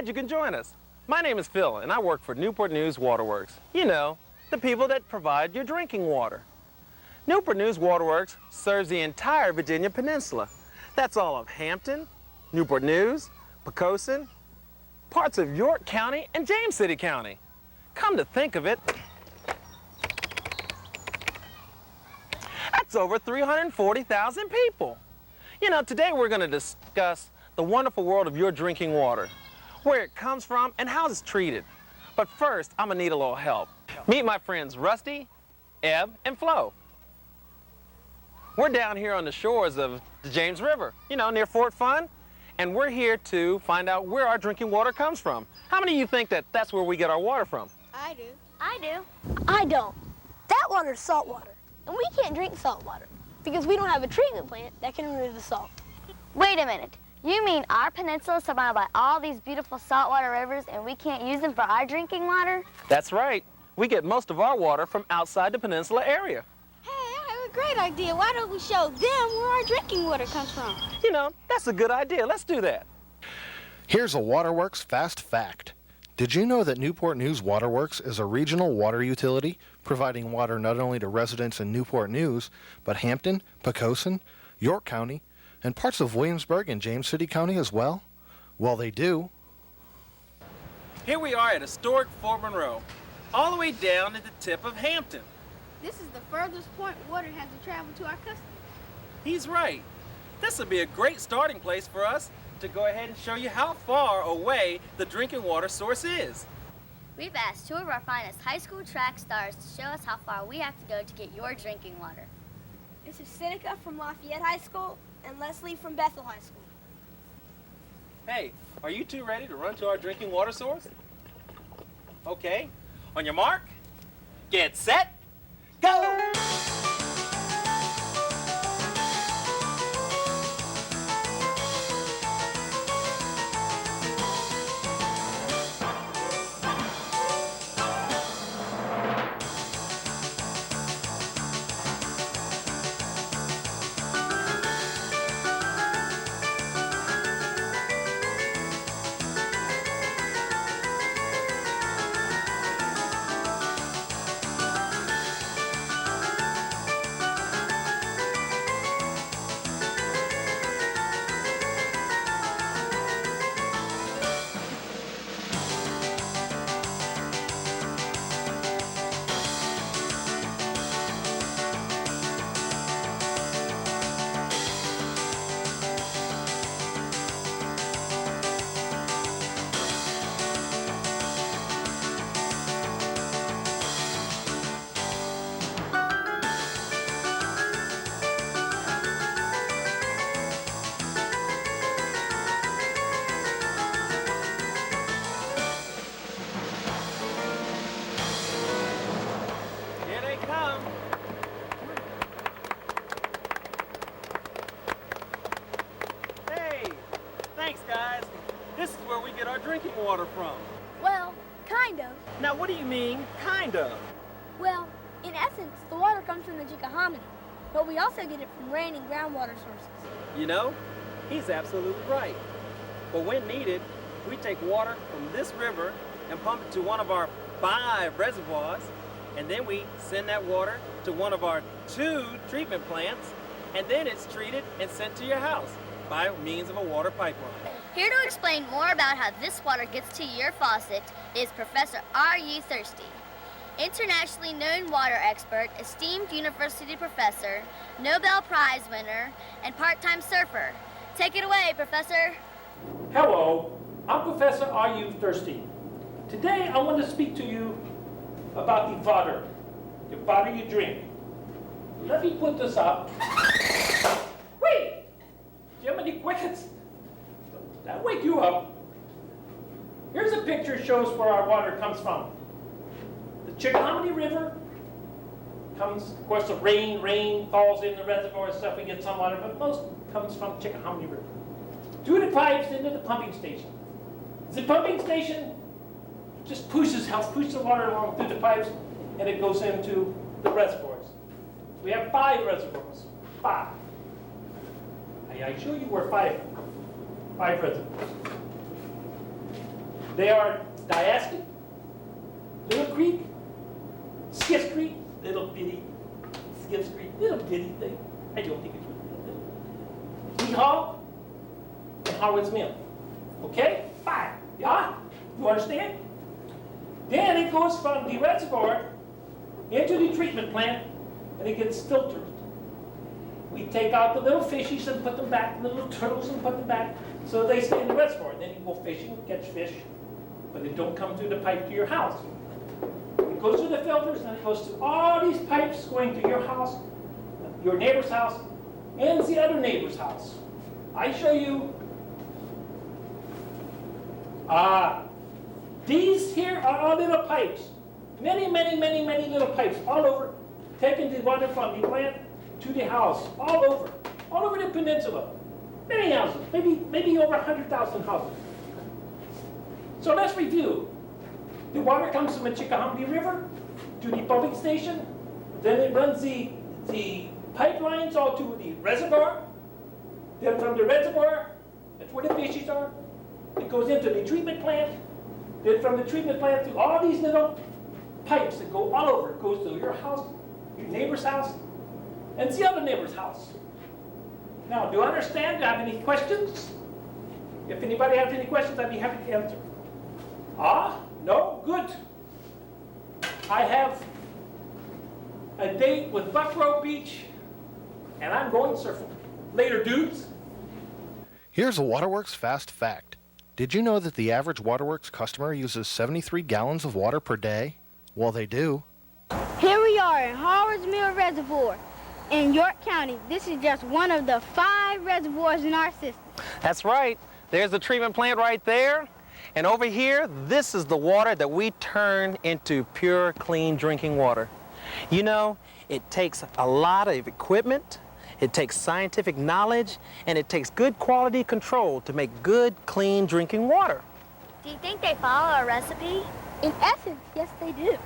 Glad you can join us. My name is Phil, and I work for Newport News Waterworks. You know, the people that provide your drinking water. Newport News Waterworks serves the entire Virginia Peninsula. That's all of Hampton, Newport News, Poquoson, parts of York County, and James City County. Come to think of it, that's over 340,000 people. You know, today we're going to discuss the wonderful world of your drinking water, where it comes from and how it's treated. But first, I'm going to need a little help. Meet my friends Rusty, Eb, and Flo. We're down here on the shores of the James River, you know, near Fort Fun, and we're here to find out where our drinking water comes from. How many of you think that that's where we get our water from? I do. I do. I don't. That water's salt water, and we can't drink salt water because we don't have a treatment plant that can remove the salt. Wait a minute. You mean our peninsula is surrounded by all these beautiful saltwater rivers and we can't use them for our drinking water? That's right. We get most of our water from outside the peninsula area. Hey, I have a great idea. Why don't we show them where our drinking water comes from? You know, that's a good idea. Let's do that. Here's a Waterworks fast fact. Did you know that Newport News Waterworks is a regional water utility, providing water not only to residents in Newport News, but Hampton, Poquoson, York County, and parts of Williamsburg and James City County as well? Well, they do. Here we are at historic Fort Monroe, all the way down at the tip of Hampton. This is the furthest point water has to travel to our customers. He's right. This would be a great starting place for us to go ahead and show you how far away the drinking water source is. We've asked two of our finest high school track stars to show us how far we have to go to get your drinking water. This is Seneca from Lafayette High School and Leslie from Bethel High School. Hey, are you two ready to run to our drinking water source? Okay, on your mark, get set, go! Here they come. Hey, thanks guys. This is where we get our drinking water from. Well, kind of. Now what do you mean, kind of? Well, in essence, the water comes from the Chickahominy, but we also get it from rain and groundwater sources. You know, he's absolutely right. But when needed, we take water from this river and pump it to one of our 5 reservoirs, and then we send that water to one of our 2 treatment plants, and then it's treated and sent to your house by means of a water pipeline. Here to explain more about how this water gets to your faucet is Professor R.U. Thirsty. Internationally known water expert, esteemed university professor, Nobel Prize winner, and part-time surfer. Take it away, Professor. Hello, I'm Professor R.U. Thirsty. Today I want to speak to you about the water you drink. Let me put this up. Wait! Jiminy Crickets! That'll wake you up. Here's a picture shows where our water comes from. The Chickahominy River comes, of course, the rain falls in the reservoir and stuff, we get some water, but most comes from Chickahominy River. Through the pipes into the pumping station. The pumping station just helps push the water along through the pipes, and it goes into the reservoirs. We have 5 reservoirs. 5. I show you where 5 reservoirs. They are Diaskin, Little Creek, Skiff Creek, little bitty, Skiff Creek, little bitty thing. I don't think it's really Weehall, and Howard's Mill. Okay? 5. Yeah? You understand? Then it goes from the reservoir into the treatment plant, and it gets filtered. We take out the little fishies and put them back, the little turtles and put them back, so they stay in the reservoir. Then you go fishing, catch fish, but they don't come through the pipe to your house. It goes through the filters, and it goes through all these pipes going to your house, your neighbor's house, and the other neighbor's house. I show you. These here are all little pipes. Many, many, many, many little pipes all over, taking the water from the plant to the house, all over the peninsula. Many houses, maybe over 100,000 houses. So let's review. The water comes from the Chickahominy River to the pumping station. Then it runs the pipelines all to the reservoir. Then from the reservoir, that's where the fishes are. It goes into the treatment plant. Then from the treatment plant to all these little pipes that go all over. It goes to your house, your neighbor's house, and the other neighbor's house. Now, do you understand? Do you have any questions? If anybody has any questions, I'd be happy to answer. No? Good. I have a date with Buckroe Beach, and I'm going surfing. Later, dudes. Here's a Waterworks fast fact. Did you know that the average Waterworks customer uses 73 gallons of water per day? Well, they do. Here we are in Howard's Mill Reservoir in York County. This is just one of the 5 reservoirs in our system. That's right. There's the treatment plant right there. And over here, this is the water that we turn into pure, clean drinking water. You know, it takes a lot of equipment, it takes scientific knowledge, and it takes good quality control to make good, clean drinking water. Do you think they follow a recipe? In essence, yes, they do.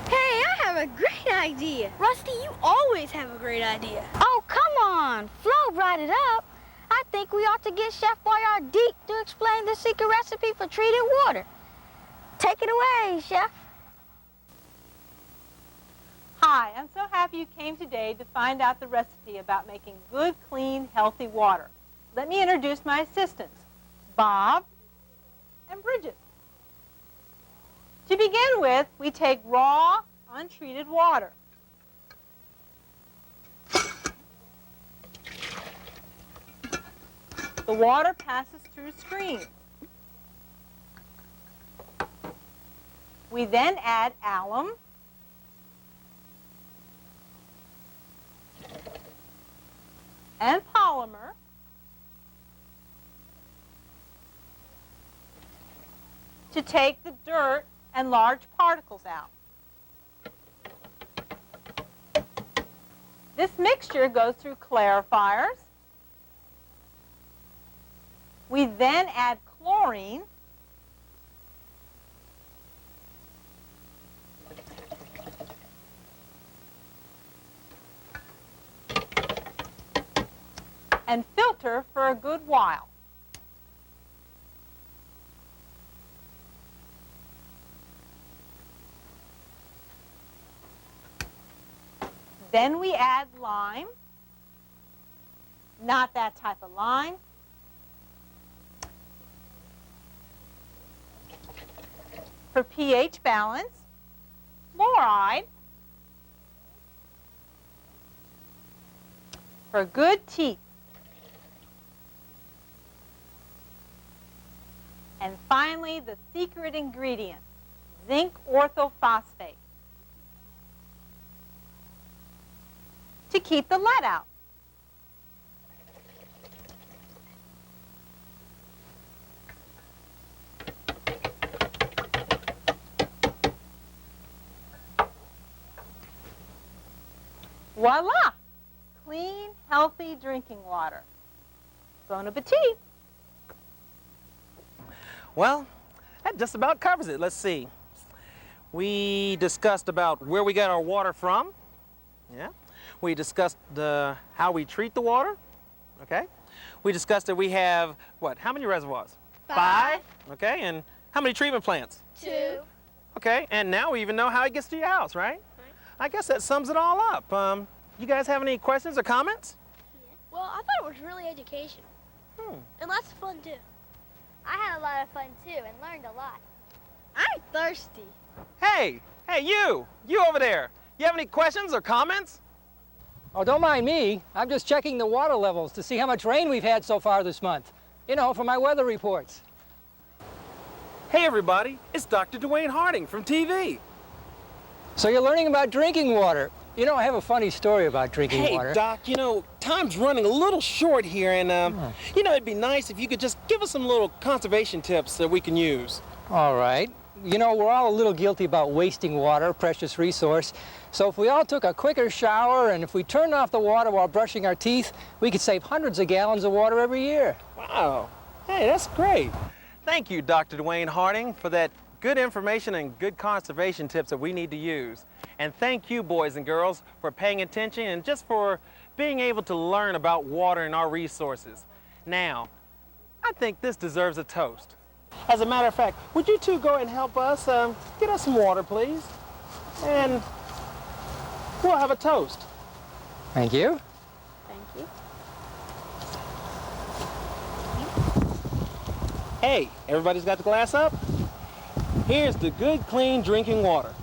Hey, I have a great idea. Rusty, you always have a great idea. Oh, come on. Flo brought it up. I think we ought to get Chef Boyardee to explain the secret recipe for treated water. Take it away, Chef. Hi, I'm so happy you came today to find out the recipe about making good, clean, healthy water. Let me introduce my assistants, Bob and Bridget. To begin with, we take raw, untreated water. The water passes through screens. We then add alum, and polymer, to take the dirt and large particles out. This mixture goes through clarifiers. We then add chlorine, and filter for a good while. Then we add lime, not that type of lime. For pH balance, fluoride. For good teeth. And finally, the secret ingredient, zinc orthophosphate, to keep the lead out. Voila! Clean, healthy drinking water. Bon appetit! Well, that just about covers it. Let's see. We discussed about where we get our water from. Yeah. We discussed how we treat the water. Okay. We discussed that we have, what, how many reservoirs? 5. Okay, and How many treatment plants? 2. Okay, and now we even know how it gets to your house, right? I guess that sums it all up. You guys have any questions or comments? Well, I thought it was really educational. And lots of fun, too. I had a lot of fun too and learned a lot. I'm thirsty. Hey, you over there. You have any questions or comments? Oh, don't mind me. I'm just checking the water levels to see how much rain we've had so far this month. You know, for my weather reports. Hey everybody, it's Dr. Dwayne Harding from TV. So you're learning about drinking water. You know, I have a funny story about drinking Hey water. Doc, time's running a little short here and it'd be nice if you could just give us some little conservation tips that we can use. All right. You know, we're all a little guilty about wasting water, precious resource. So if we all took a quicker shower and if we turned off the water while brushing our teeth, we could save hundreds of gallons of water every year. Wow. Hey, that's great. Thank you, Dr. Dwayne Harding, for that good information and good conservation tips that we need to use. And thank you, boys and girls, for paying attention and just for being able to learn about water and our resources. Now, I think this deserves a toast. As a matter of fact, would you two go and help us get us some water, please? And we'll have a toast. Thank you. Thank you. Hey, everybody's got the glass up? Here's the good, clean drinking water.